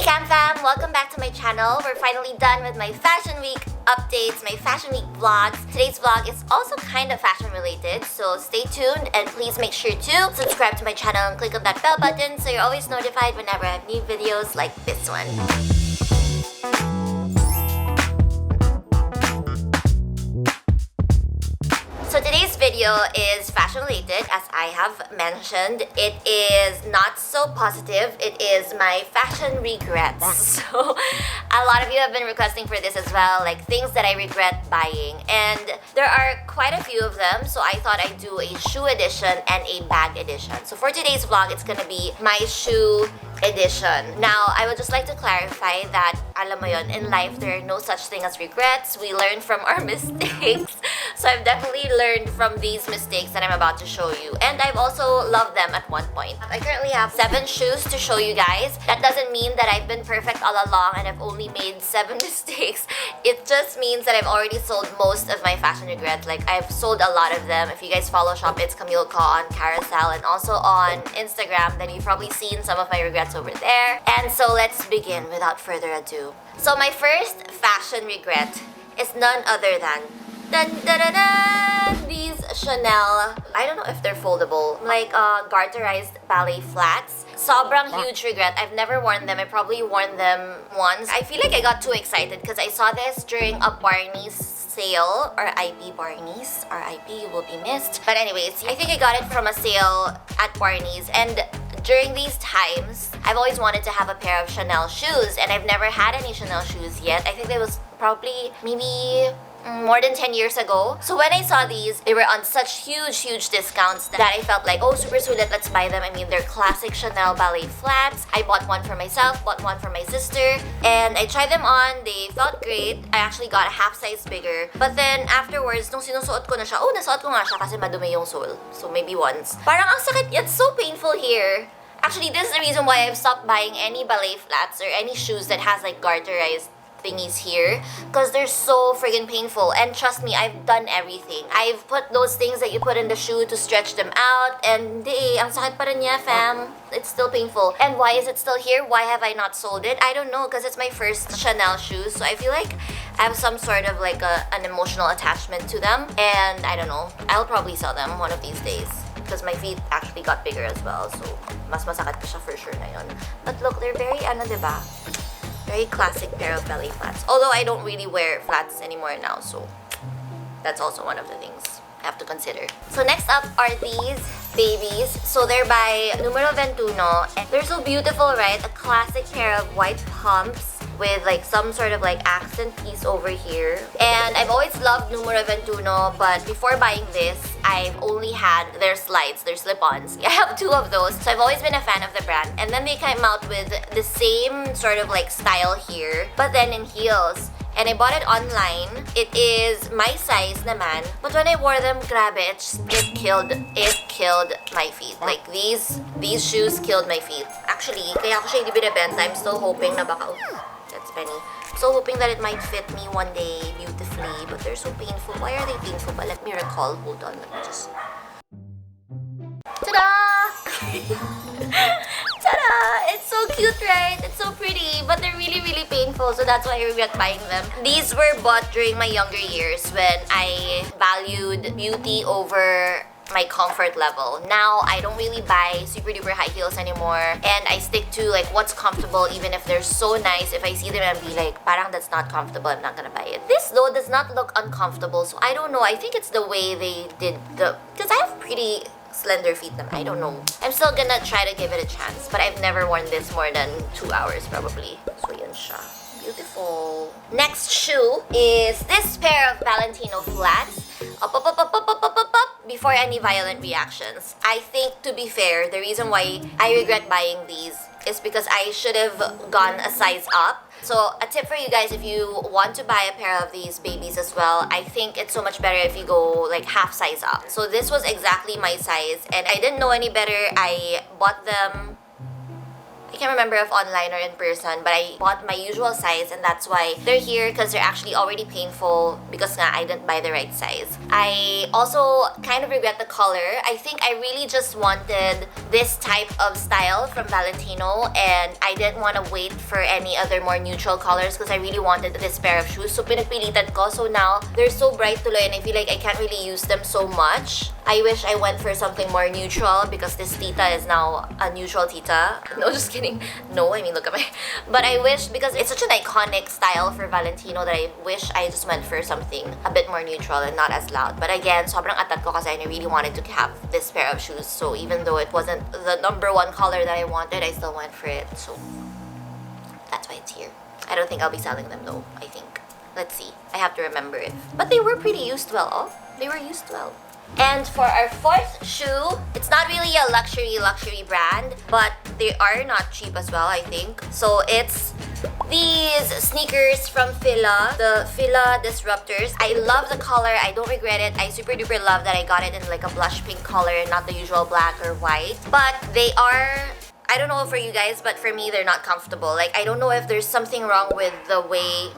Cam fam! Welcome back to my channel. We're finally done with my Fashion Week updates, my Fashion Week vlogs. Today's vlog is also kind of fashion related, so stay tuned and please make sure to subscribe to my channel and click on that bell button so you're always notified whenever I have new videos like this one. So today's video is fashion related, as I have mentioned. It is not so positive. It is my fashion regrets. So a lot of you have been requesting for this as well, like things that I regret buying. And there are quite a few of them, so I thought I'd do a shoe edition and a bag edition. So for today's vlog, it's gonna be my shoe edition. Now, I would just like to clarify that, alam mo yun, in life, there are no such thing as regrets. We learn from our mistakes. So I've definitely learned from these mistakes that I'm about to show you. And I've also loved them at one point. I currently have 7 shoes to show you guys. That doesn't mean that I've been perfect all along and I've only made 7 mistakes. It just means that I've already sold most of my fashion regrets. Like, I've sold a lot of them. If you guys follow Shop It's Camille on Carousel and also on Instagram, then you've probably seen some of my regrets over there. And so let's begin without further ado. So my first fashion regret is none other than these Chanel, I don't know if they're foldable, like garterized ballet flats. Sobrang huge regret. I've never worn them. I probably worn them once. I feel like I got too excited because I saw this during a Barney's sale, or IP Barney's, RIP, you will be missed. But anyways, I think I got it from a sale at Barney's, and during these times, I've always wanted to have a pair of Chanel shoes, and I've never had any Chanel shoes yet. I think that was probably maybe more than 10 years ago. So when I saw these, they were on such huge discounts that I felt like, oh, super sulit, let's buy them. I mean, they're classic Chanel ballet flats. I bought one for myself, bought one for my sister, and I tried them on. They felt great. I actually got a half size bigger. But then afterwards, nung sinusuot ko na siya, nasuot ko nga siya kasi madumi yung sole. So maybe once. Parang ang sakit, it's so painful here. Actually, this is the reason why I've stopped buying any ballet flats or any shoes that has like garterized thingies here, because they're so friggin' painful. And trust me, I've done everything. I've put those things that you put in the shoe to stretch them out, and ang sakit pa rin niya, fam. It's still painful. And why is it still here? Why have I not sold it? I don't know, because it's my first Chanel shoes, so I feel like I have some sort of like an emotional attachment to them, and I don't know. I'll probably sell them one of these days, because my feet actually got bigger as well, so mas masakit pa siya for sure na yun. But look, they're very diba? Very classic pair of belly flats. Although I don't really wear flats anymore now, so that's also one of the things I have to consider. So next up are these babies. So they're by Numero 21, and they're so beautiful, right? A classic pair of white pumps with like some sort of like accent piece over here. And I've always loved Numero 21, but before buying this, I've only had their slides, their slip-ons. I have 2 of those, so I've always been a fan of the brand. And then they came out with the same sort of like style here, but then in heels. And I bought it online. It is my size naman. But when I wore them, grabe, it killed my feet. Like these shoes killed my feet. Actually, kaya ako siya hindi binibenta. I'm still hoping na baka, that's Penny. So hoping that it might fit me one day beautifully, but they're so painful. Why are they painful? But let me recall. Hold on, let me just... Ta-da! Ta-da! It's so cute, right? It's so pretty, but they're really painful, so that's why I regret buying them. These were bought during my younger years when I valued beauty over my comfort level. Now, I don't really buy super duper high heels anymore, and I stick to like what's comfortable, even if they're so nice. If I see them and be like, parang that's not comfortable, I'm not gonna buy it. This though does not look uncomfortable, so I don't know. I think it's the way they did because I have pretty slender feet naman. I don't know. I'm still gonna try to give it a chance, but I've never worn this more than 2 hours probably. So yan siya. Beautiful. Next shoe is this pair of Valentino flats. Up. Before any violent reactions. I think, to be fair, the reason why I regret buying these is because I should have gone a size up. So a tip for you guys, if you want to buy a pair of these babies as well, I think it's so much better if you go like half size up. So this was exactly my size, and I didn't know any better. I bought them, I I can't remember if online or in person, but I bought my usual size and that's why they're here because they're actually already painful because nga I didn't buy the right size. I also kind of regret the color. I think I really just wanted this type of style from Valentino and I didn't want to wait for any other more neutral colors because I really wanted this pair of shoes. So pinagpilitan ko. So now, they're so bright tuloy and I feel like I can't really use them so much. I wish I went for something more neutral because this tita is now a neutral tita. No, just kidding. No, I mean, look at my... But I wish, because it's such an iconic style for Valentino that I wish I just went for something a bit more neutral and not as loud. But again, sobrang atat ko kasi I really wanted to have this pair of shoes. So even though it wasn't the #1 color that I wanted, I still went for it. So that's why it's here. I don't think I'll be selling them though, I think. Let's see. I have to remember it. But they were pretty used well. Oh, they were used well. And for our fourth shoe, it's not really a luxury brand, but they are not cheap as well, I think. So it's these sneakers from Fila, the Fila disruptors. I love the color. I don't regret it. I super duper love that I got it in like a blush pink color, not the usual black or white. But they are... I don't know for you guys, but for me, they're not comfortable. Like, I don't know if there's something wrong with the way...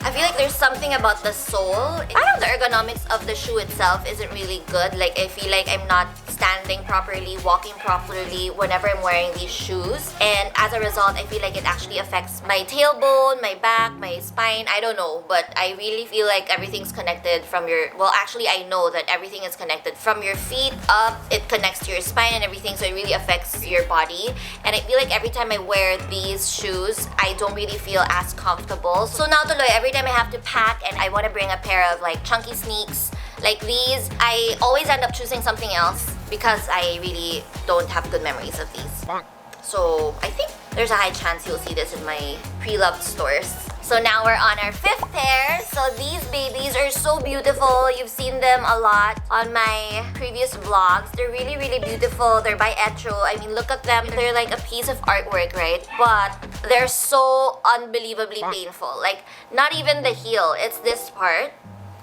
I feel like there's something about the sole. I don't know, the ergonomics of the shoe itself isn't really good. Like, I feel like I'm not standing properly, walking properly whenever I'm wearing these shoes. And as a result, I feel like it actually affects my tailbone, my back, my spine. I don't know, but I really feel like everything's connected from your... Well, actually, I know that everything is connected. From your feet up, it connects to your spine and everything, so it really affects your body. And I feel like every time I wear these shoes, I don't really feel as comfortable. So now, tuloy, every time I have to pack and I want to bring a pair of like chunky sneaks like these, I always end up choosing something else because I really don't have good memories of these. So I think there's a high chance you'll see this in my pre-loved stores. So now we're on our fifth pair. So these babies are so beautiful. You've seen them a lot on my previous vlogs. They're really, really beautiful. They're by Etro. I mean, look at them. They're like a piece of artwork, right? But they're so unbelievably painful. Like, not even the heel. It's this part.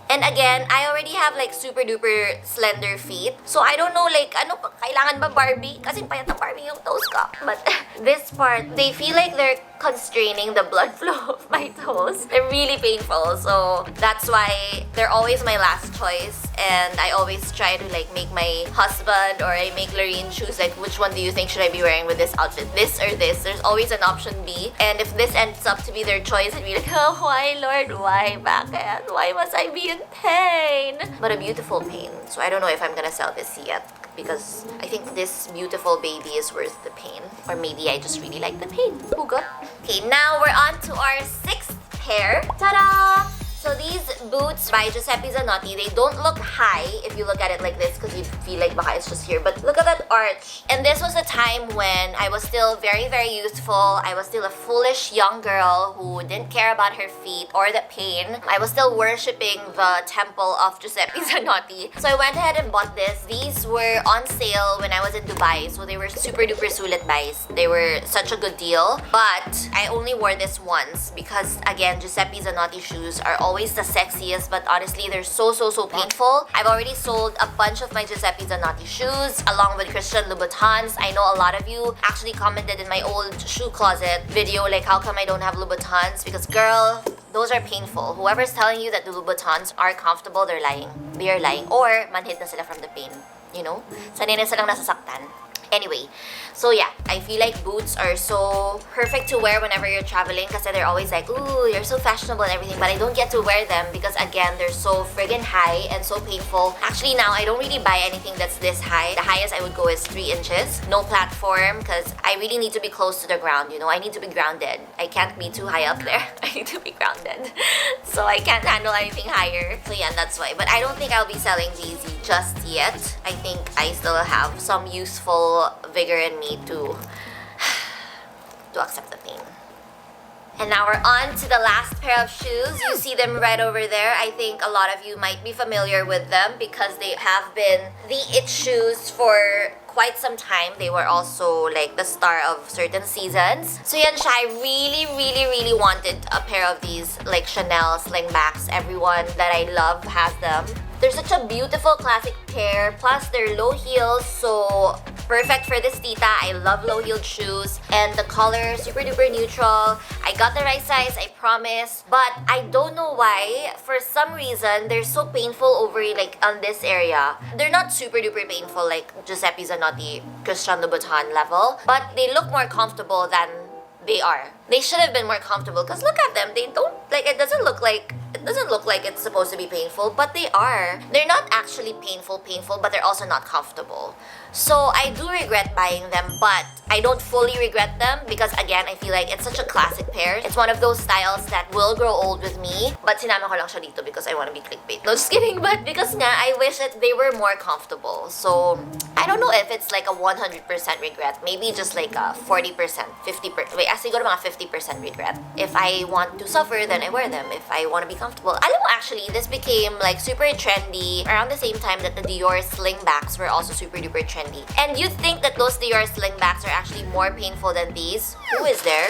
And again, I already have like super duper slender feet. So I don't know like, ano pa, kailangan ba Barbie? Kasi payat na Barbie yung toes ko. But this part, they feel like they're constraining the blood flow of my toes. They're really painful. So that's why they're always my last choice. And I always try to like make my husband or I make Lorene choose like, which one do you think should I be wearing with this outfit? This or this? There's always an option B. And if this ends up to be their choice, I'd be like, oh, why Lord? Why? Bakit? Why must I be in pain? But a beautiful pain. So I don't know if I'm gonna sell this yet because I think this beautiful baby is worth the pain. Or maybe I just really like the pain. Hugot. Okay, now we're on to our sixth pair. Ta-da! So these boots by Giuseppe Zanotti, they don't look high if you look at it like this because you feel like baka it's just here. But look at that arch. And this was a time when I was still very, very youthful. I was still a foolish young girl who didn't care about her feet or the pain. I was still worshipping the temple of Giuseppe Zanotti. So I went ahead and bought this. These were on sale when I was in Dubai. So they were super duper sulit buys. They were such a good deal. But I only wore this once because again, Giuseppe Zanotti shoes are always the sexiest, but honestly, they're so painful. I've already sold a bunch of my Giuseppe Zanotti shoes along with Christian Louboutins. I know a lot of you actually commented in my old shoe closet video like how come I don't have Louboutins, because girl, those are painful. Whoever's telling you that the Louboutins are comfortable, they're lying. They are lying. Or manhid na sila from the pain. You know? Sanay na silang nasasaktan. Anyway, so yeah, I feel like boots are so perfect to wear whenever you're traveling kasi they're always like, ooh, you're so fashionable and everything, but I don't get to wear them because again, they're so friggin' high and so painful. Actually now, I don't really buy anything that's this high. The highest I would go is 3 inches. No platform because I really need to be close to the ground, you know? I need to be grounded. I can't be too high up there. I need to be grounded. So I can't handle anything higher. So yeah, that's why. But I don't think I'll be selling these just yet. I think I still have some useful vigor in me to accept the pain. And now we're on to the last pair of shoes. You see them right over there. I think a lot of you might be familiar with them because they have been the it shoes for quite some time. They were also like the star of certain seasons. So yan siya, I really wanted a pair of these like Chanel slingbacks. Everyone that I love has them. They're such a beautiful classic pair, plus they're low heels, so perfect for this tita. I love low-heeled shoes. And the color, super duper neutral. I got the right size, I promise. But I don't know why, for some reason, they're so painful over like on this area. They're not super duper painful like Giuseppe Zanotti, Christian Louboutin level. But they look more comfortable than they are. They should have been more comfortable because look at them. They don't like it doesn't look like it's supposed to be painful, but they are. They're not actually painful, but they're also not comfortable. So I do regret buying them, but I don't fully regret them because again, I feel like it's such a classic pair. It's one of those styles that will grow old with me. But sinama ko lang siya dito because I want to be clickbait. No, just kidding. But because nga, I wish that they were more comfortable. So I don't know if it's like a 100% regret. Maybe just like a 40%, 50%. Wait, actually go to mga 50% regret. If I want to suffer, then I wear them. If I want to be comfortable. Alam mo, actually, this became like super trendy around the same time that the Dior slingbacks were also super duper trendy. And you'd think that those Dior slingbacks are actually more painful than these. Who is there?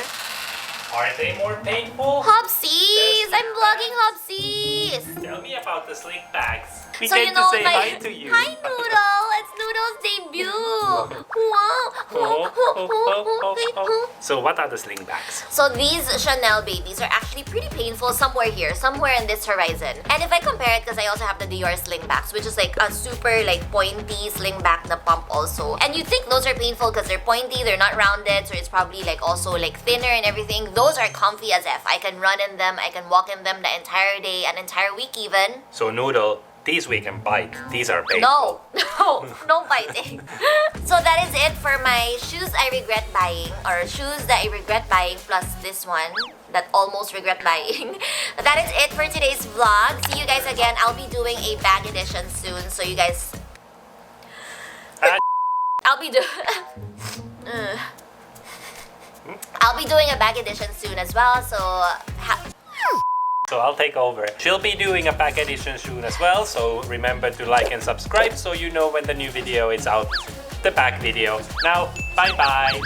Are they more painful? Hopsies! I'm vlogging Hopsies! Tell me about the slingbacks. We So came to say hi to you. Hi, Noodle! It's Noodle's debut! Wow! So what are the slingbacks? So these Chanel babies are actually pretty painful somewhere here, somewhere in this horizon. And if I compare it, because I also have the Dior slingbacks, which is like a super like pointy slingback na pump also. And you think those are painful because they're pointy, they're not rounded, so it's probably like also like thinner and everything. Those are comfy as F. I can run in them, I can walk in them the entire day, an entire week even. So Noodle, these we can bite. These are painful. No biting. So that is it for my shoes I regret buying, or shoes that I regret buying plus this one that almost regret buying. That is it for today's vlog. See you guys again. I'll be doing a bag edition soon, so you guys... I'll be doing a bag edition soon as well, so... So I'll take over. She'll be doing a pack edition soon as well, so remember to like and subscribe so you know when the new video is out, the pack video. Now, bye bye!